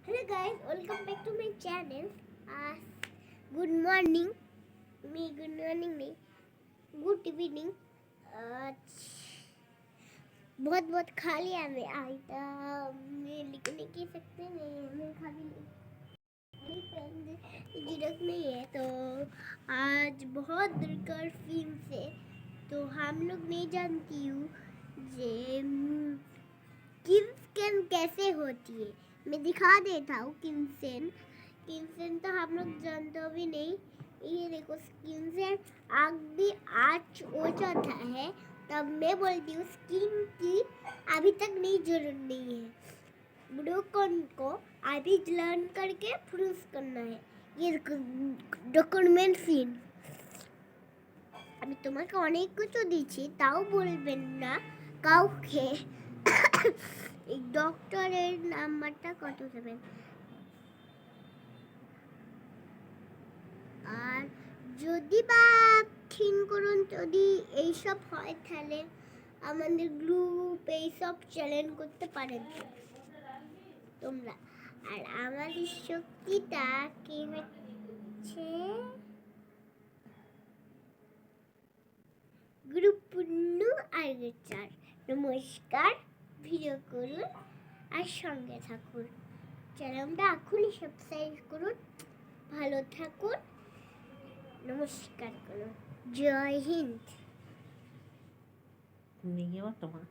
Hello guys, welcome back to my channel. Good morning. Good morning नहीं. Good evening. बहुत बहुत खा लिया मैं आइटम मैं लिख नहीं सकते नहीं मैं खा भी नहीं जरूरत नहीं है तो आज बहुत दरकार फिल्म से तो हम लोग नहीं जानती हूँ जे किंगसेन कैसे होती है मैं दिखा देता हूँ किंगसेन तो हम लोग जानते भी नहीं ये देखो किंगसेन आग भी आज हो जाता है तब मैं बोलती हूँ स्किन की अभी तक नहीं जरूरत नहीं है ब्रोकन को अभी लर्न करके प्रूफ करना है ये डॉक्यूमेंट सीन আমি তোমাকে অনেক কিছু দিচ্ছি তাও বলবেন না কাউকে এই ডক্টরের নাম্বারটা কত দেবেন আর যদি বা ক্ষীণ করুন যদি এইসব হয় তাহলে আমাদের গ্রুপ এইসব চ্যালেঞ্জ করতে পারেন তোমরা আর আমাদের শক্তিটা কি হচ্ছে গ্রুপ পূর্ণ আর রেচার নমস্কার ভিডিও করুন আর সঙ্গে থাকুন চ্যানেলটা এখনই সাবস্ক্রাইব করুন ভালো থাকুন নমস্কার করুন জয় হিন্দ নিয়ে তোমার